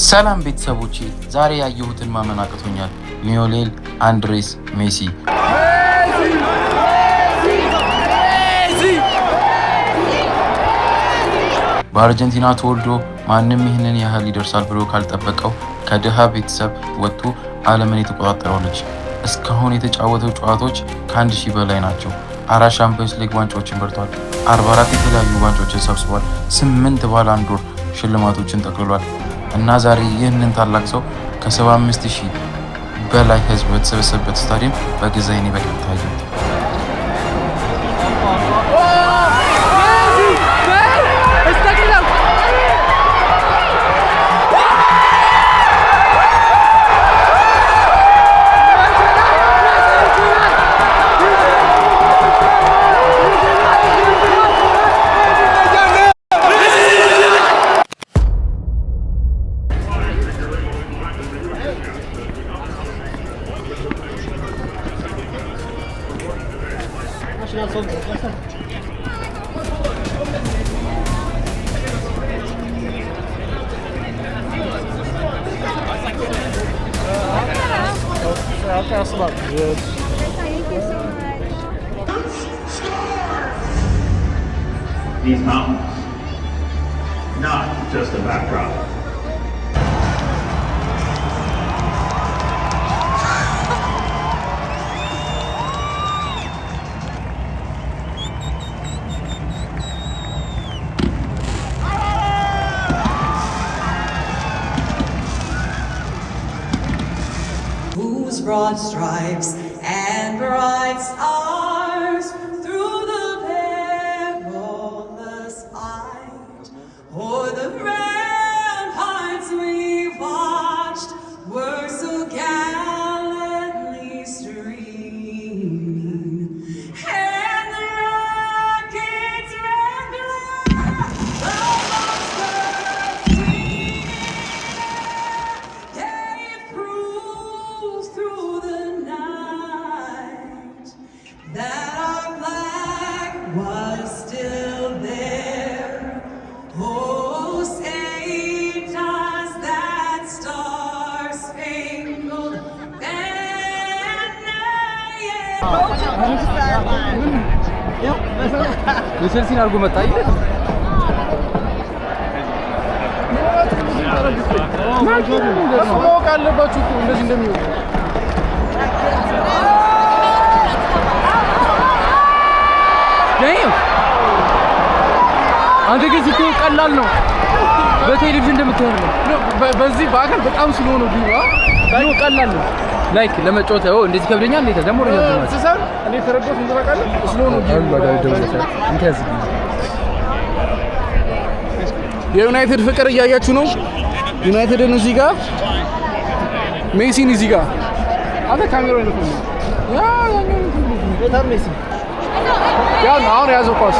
ሰላም ቤተሰቦቼ፣ ዛሬ ያየሁትን ማመን አቅቶኛል። ሊዮኔል አንድሬስ ሜሲ በአርጀንቲና ተወልዶ ማንም ይህንን ያህል ይደርሳል ብሎ ካልጠበቀው ከድሃ ቤተሰብ ወጥቶ ዓለምን የተቆጣጠረው ልጅ እስካሁን የተጫወተው ጨዋታዎች ከ1000 በላይ ናቸው። 4 ሻምፒዮንስ ሊግ ዋንጫዎችን በልቷል። 44 የተለያዩ ዋንጫዎችን ሰብስቧል። 8 ባላንድ ዶር ሽልማቶችን ጠቅልሏል። እና ዛሬ ይህንን ታላቅ ሰው ከ75000 በላይ ህዝብ በተሰበሰበበት ስታዲየም በገዛ ዓይኔ በቀጥታ አየሁት። These mountains, not just a backdrop. Whose broad stripes and bright stars through the perilous fight, o'er the ramparts we watched, were so gallantly streaming, and the rockets ran glare, the monsters screaming, gave proofs through the night that our flag was still there. Oh, say does that star-spangled banner yet? የቸልሲን አድርጎ መጣ አይደል? ማወቅ አለባችሁ እኮ እንደዚህ እንደሚሆን። አንተ ግን ስትሆን ቀላል ነው፣ በቴሌቪዥን እንደምትሆን ነው። በዚህ በአካል በጣም ስለሆነ ዲዋ ታዩ ቀላል ነው። ላይክ ለመጫወት ያው እንደዚህ ከብደኛል እንዴ ተደሞ ነው ተሰር እኔ ተረዳሁት እንደባቃለሁ ስለሆነ ዲዋ እንት ያዝግ የዩናይትድ ፍቅር እያያችሁ ነው። ዩናይትድን እዚህ ጋር ሜሲን እዚህ ጋር አለ ካሜራው ነው ያ ያኛው በጣም ሜሲ ያ አሁን ያዘው ኳስ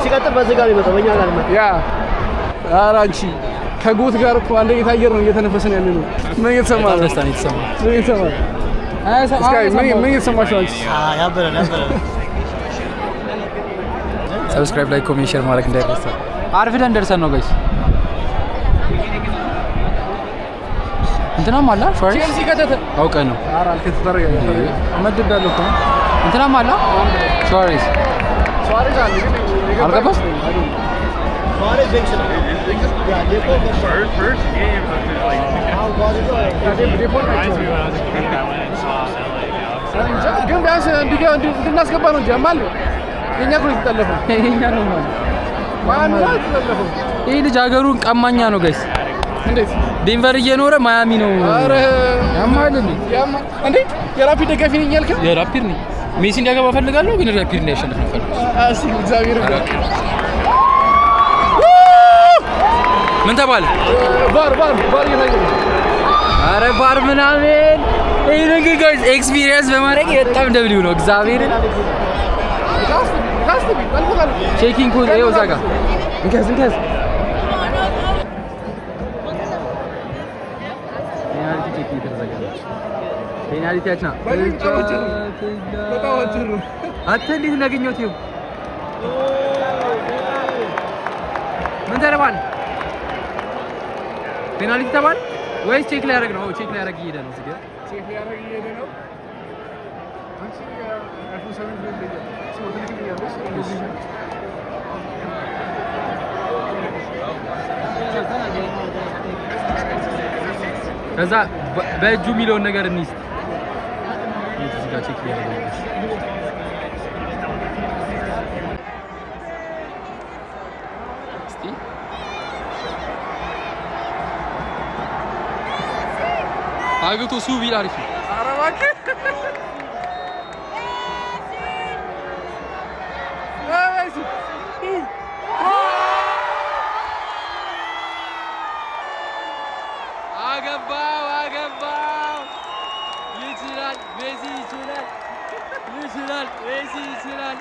ሲቀጥል በዚህ ጋር ይመጣ በእኛ ጋር ይመጣ ያ አራንቺ ከጎት ጋር እኮ አንደ የታየር ነው እየተነፈሰን ያለ ነው። ምን እየተሰማህ ነው? ደስታ ነው የተሰማህ። ምን እየተሰማህ ምን እየተሰማሽ ነው? ያበረን ሰብስክራይብ፣ ላይክ፣ ኮሜንት፣ ሼር ማድረግ እንዳይረሳ። አርፍደን ደርሰን ነው ጋይስ። እንትናም አላ ሾሪ ቼልሲ ከተተ አውቀ ነው አራል ከተተረገ መድብ ያለው እኮ እንትናም አላ ሾሪስ ሾሪስ አለ አልገባስ ሾሪስ ቤክስ ነው ያ ዴፖ first game like how was it like ዴፖ ግን ቢያንስ እንድናስገባ ነው እንጂ አማል የኛ እኮ ይተላለፈው የኛ ነው ማለት ማያሚ ነው ይተላለፈው። ይሄ ልጅ ሀገሩን ቀማኛ ነው ጋይስ። እንዴት ዴንቨር እየኖረ ማያሚ ነው። አረ ያማል እንዴ እንዴ የራፒድ ደጋፊ ነኝ ያልከው? የራፒድ ነኝ። ሜሲ እንዲያገባ ፈልጋለሁ ግን ራፒድ ነው ያሸነፈው ፈልጋለሁ። እሺ እግዚአብሔር ይመስገን። ምን ተባለ? ባር ይላል። አረ ባር ምናምን ይሄ ነገር ጋይስ ኤክስፒሪየንስ በማድረግ በጣም ደብሊው ነው እግዚአብሔርን ቼኪንግ ኮዝ ይኸው እዛ ጋር እንከዝ ፔናልቲ ያችና በጣም አጭር ነው። አንተ እንዴት እናገኘው? ይኸው ምን ተረባል? ፔናልቲ ተባለ ወይስ ቼክ ላይ ያደርግ ነው? ቼክ ላይ ያደርግ እየሄደ ነው። እዚህ ጋር ቼክ ላይ ያደርግ እየሄደ ነው። አንቺ አይፎን 7 ላይ ከዛ በእጁ የሚለውን ነገር እንይዝ። እዚህ ጋር ቼክ ላይ ያደርግ አግቶ ሱብ ይላል። ኧረ እባክህ አገባው። ይችላል ሜሲ ይችላል። ሜሲ ይችላል።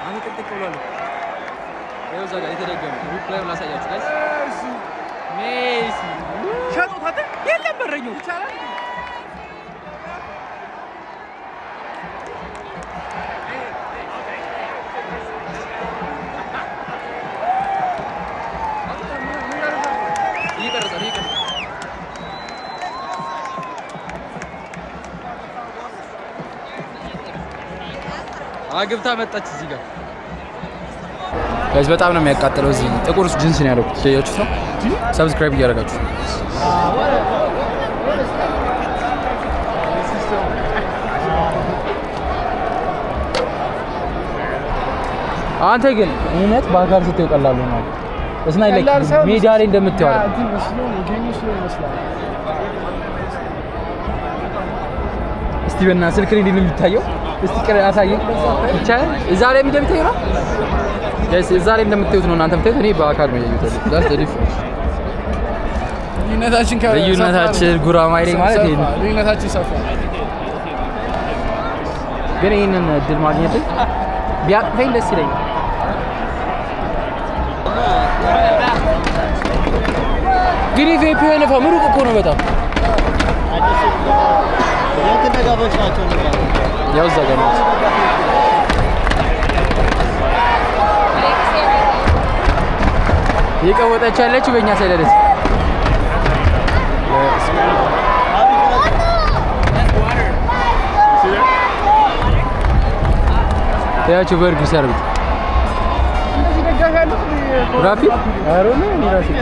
አንተ ጥቅጥቅ ብሏል። እዛ ጋር የተደገመ ሪፕላይ ላሳያችሁ ጋይስ። ሜሲ ሸጦታል። የለም በረኛው ይቻላል። አግብታ መጣች እዚህ ጋር ጋይስ። በጣም ነው የሚያቃጥለው። እዚህ ጥቁር ጂንስ ነው ያደረኩት። ያያችሁት ነው። ሰብስክራይብ እያደረጋችሁ አንተ ግን እውነት በአካል ስትው ቀላል ነው። እስና ላይክ ሜዳ ላይ እንደምትያው እስቲ በእናትህ ስልክ ላይ እንዴት ነው የሚታየው? እስቲ ቀረ አሳየኝ ይቻላል። እዛ ላይ እንደምታየው ነው ጋይስ። እዛ ላይ እንደምታዩት ነው እናንተ የምታዩት። እኔ በአካል ነው ያዩት። ዳስ ደሪፍ ልዩነታችን ጉራማይሌ ማለት ይሄ ነው። ልዩነታችን ሰፋ ግን ይሄንን እድል ማግኘት ቢያቅፈኝ ደስ ይለኛል። ግን ኢትዮጵያን ምሩቅ እኮ ነው በጣም ያው እዛ ጋር ነው የቀወጠች ያለችው በእኛ ሰለደስ ያቺው በርግ ሰርቪስ እንደዚህ ደጋፊ ያለው ራፊድ አሮን ነው ራፊድ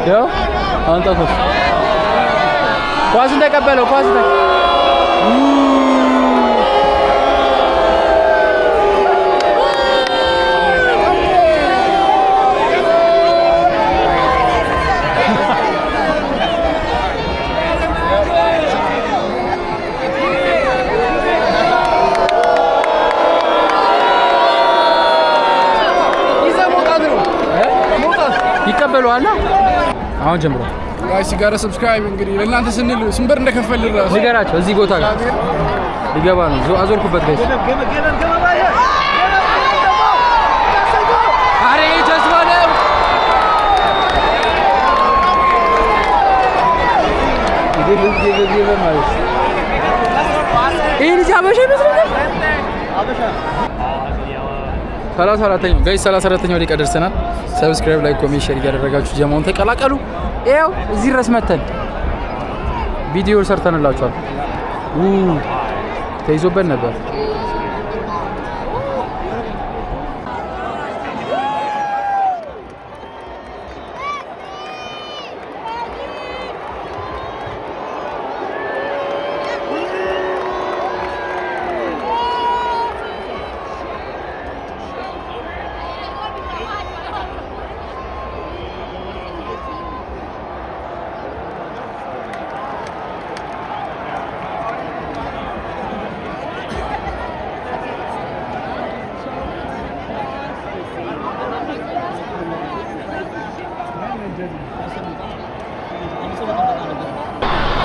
ያው አንተ ኳስ ተቀበለው ኳስ ይቀበሉዋል። አሁን ጀምሮ ጋይስ ጋር ሰብስክራይብ እንግዲህ ለእናንተ ስንል ስንበር እንደከፈልን ራሱ ንገራቸው። እዚህ ቦታ ጋር ሊገባ ነው። አዞርኩበት ጋይስ። አሬ ጀዝባ ነው። ይሄ ማለት ይሄ ልጅ አበሻ ይመስላል። አበሻ 34ኛው ጋይስ 34ኛው ደቂቃ ደርሰናል። ሰብስክራይብ፣ ላይክ፣ ኮሜንት፣ ሼር እያደረጋችሁ ጀማውን ተቀላቀሉ። ይኸው እዚህ ድረስ መተን ቪዲዮ ሰርተንላችኋል። ተይዞበት ነበር።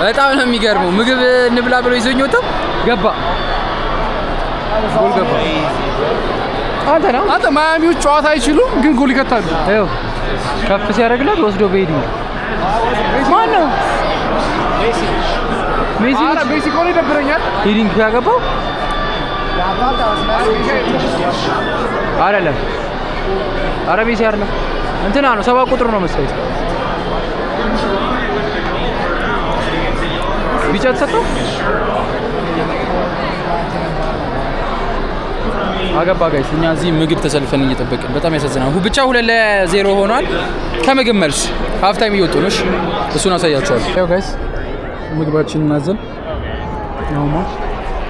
በጣም ነው የሚገርመው። ምግብ እንብላ ብሎ ይዞኝ ወጣ ገባ ጎል ገባ። አንተ ማያሚዎች ጨዋታ አይችሉም ግን ጎል ይከታሉ። አይው ከፍ ሲያደርግላት ወስዶ በሄዲንግ ማን ነው ሜሲ ኮኔ ደብረኛል። ሄዲንግ ያገባው አይደለም ኧረ ሜሲ አይደለም እንትና ነው 7 ቁጥር ነው መሰለኝ ቢጫ ተሰጠው አገባ ጋይስ እኛ እዚህ ምግብ ተሰልፈን እየጠበቅን በጣም ያሳዝናል ብቻ 2-0 ሆኗል ከምግብ መልስ ሃፍ ታይም እየወጡ ነው እሱን አሳያችኋለሁ ያው ጋይስ ምግባችንን እናዘን ነው ማ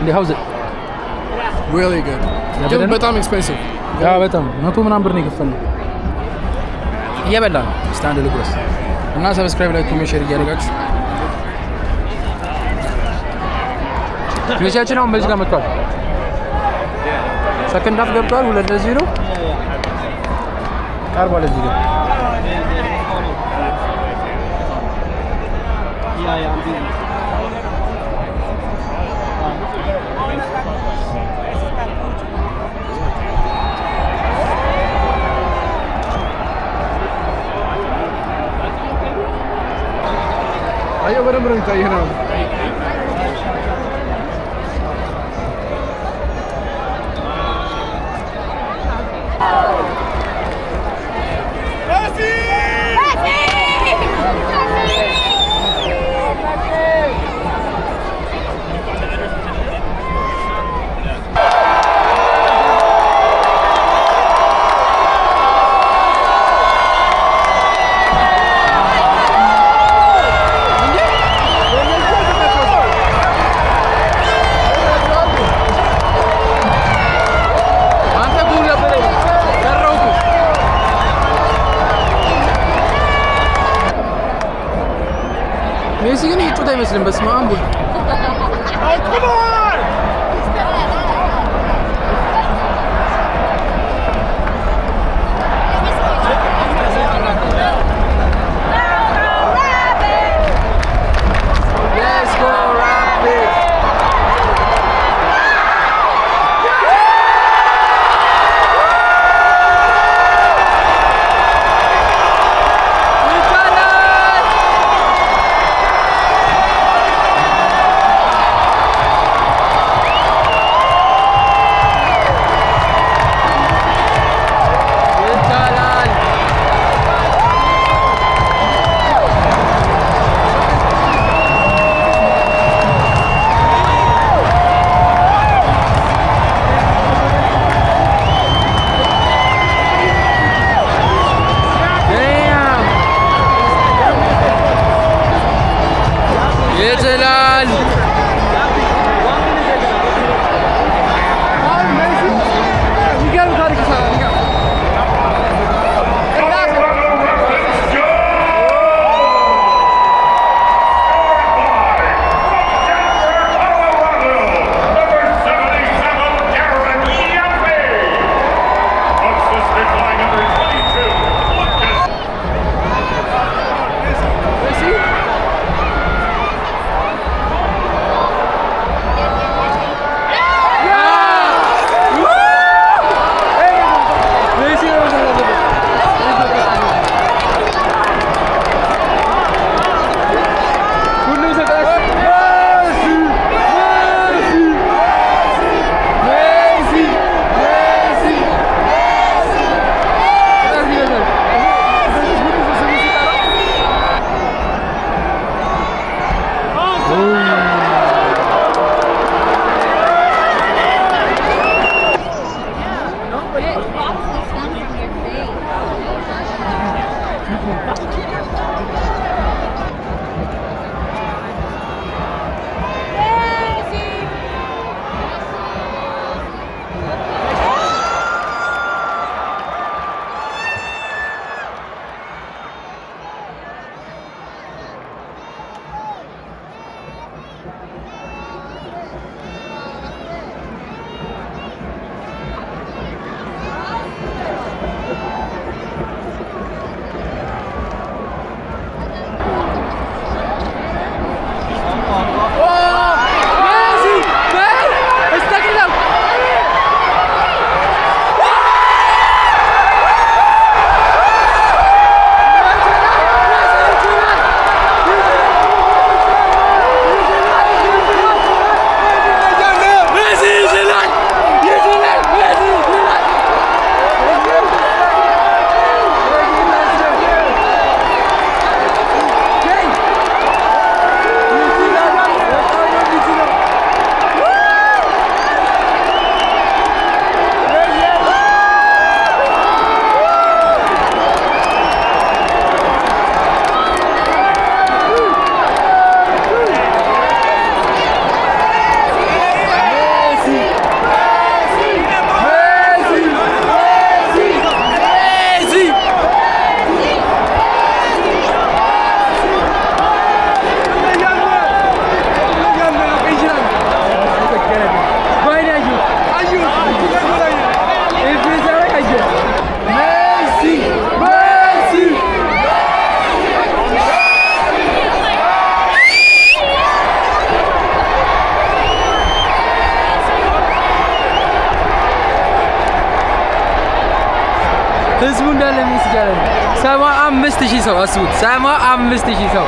እንዴ ሃውዝ really good ግን በጣም ኤክስፔንሲቭ ያ በጣም 100 ምናምን ብር ነው የከፈልነው እየበላን ስታንድ ልጉረስ እና ሰብስክራይብ ላይክ ኮሜንት ሼር እያደረጋችሁ ሜሲያችን አሁን በዚህ ጋር መጥቷል ሰከንድ ሃፍ ገብቷል 2-0 ቀርቧል እዚህ ጋር አየሁ በደንብ ነው የሚታየው ነው ሜሲ ግን ይጩት አይመስልም በስመ አብ ህዝቡ እንዳለ ሜሲ ጋር ነው። 75,000 ሰው አስቡት፣ 75,000 ሰው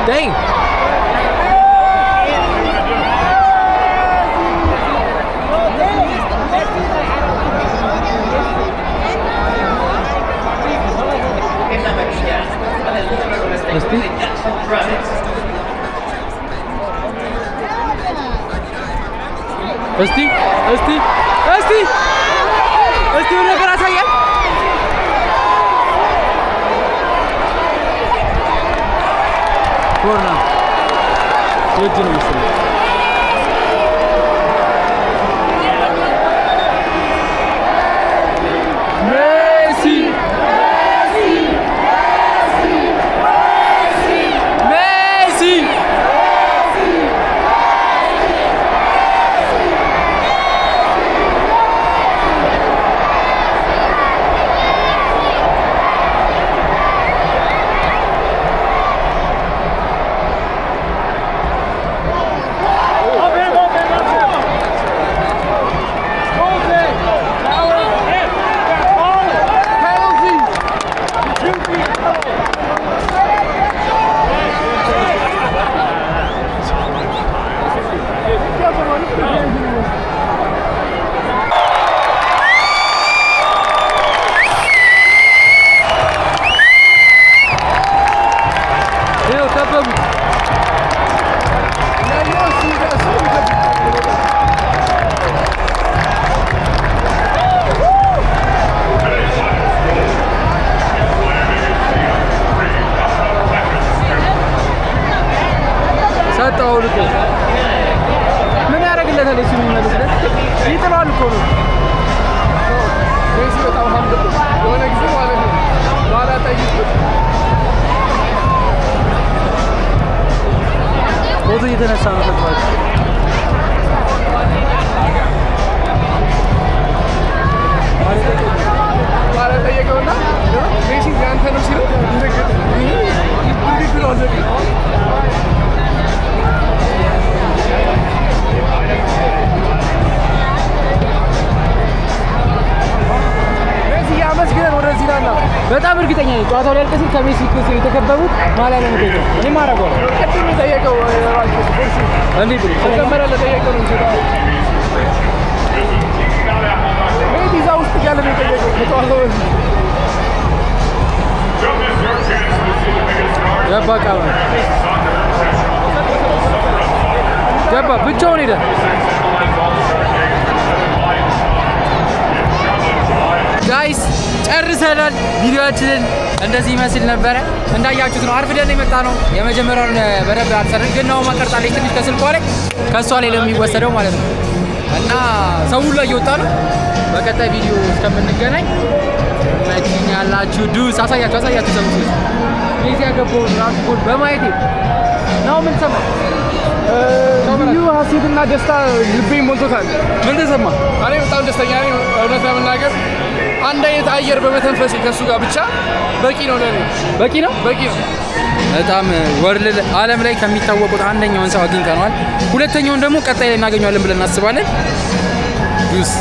ዳኝ እስቲ ነገር አሳያል። ኮርና የእጅ ነው መሰለኝ። ምን ያደርግለታል? እሱ የሚመልስለት ይጥላል እኮ ነው። ሜሲ በጣም ሀምድ የሆነ ጊዜ ማለት ነው ባላ ጠይቁት ፎቶ እየተነሳ ነው ተባለ። ባላ ጠየቀውና ሜሲ ያንተ ነው ሲለው እንዴት ነው እንደዚህ በጣም እርግጠኛ ነኝ ጨዋታው ላይ ያልቀሰኝ ከሜሲ ክስ የተከበቡት ማሊያ ነው የሚገኘው። እኔ ማረጋው ቀጥሎ ጠየቀው ራሱ ቁርሲ እንዴ ብሎ ተከመረ ለጠየቀው ነው ይችላል ሜሲ እዛ ውስጥ ያለ ነው የጠየቀው ከጨዋታው ገባ ብቻውን ሄደ። ጋይስ ጨርሰናል። ቪዲዮአችንን እንደዚህ ይመስል ነበረ። እንዳያችሁት ነው አርፍደን የመጣ ነው። የመጀመሪያውን በደንብ አልሰራን፣ ግን ነው ማቀርጣለች ትንሽ ከስልኳ ላይ ከሷ ላይ ለሚወሰደው ማለት ነው። እና ሰው ሁሉ እየወጣ ነው። በቀጣይ ቪዲዮ እስከምንገናኝ መኪኛላችሁ ዱስ አሳያችሁ ሰው ሜሲ ያገባውን ራሱ ጎል በማየቴ ነው ምን ሰማ ልዩ ሀሴትና ደስታ ልቤን ሞልቶታል። ምን ተሰማ? እኔ በጣም ደስተኛ ነኝ። እውነት ለመናገር አንድ አይነት አየር በመተንፈሴ ከሱ ጋር ብቻ በቂ ነው ለኔ። በቂ ነው። በጣም ወርልድ ዓለም ላይ ከሚታወቁት አንደኛውን ሰው አግኝተነዋል። ሁለተኛውን ደግሞ ቀጣይ ላይ እናገኘዋለን ብለን እናስባለን። ዱስ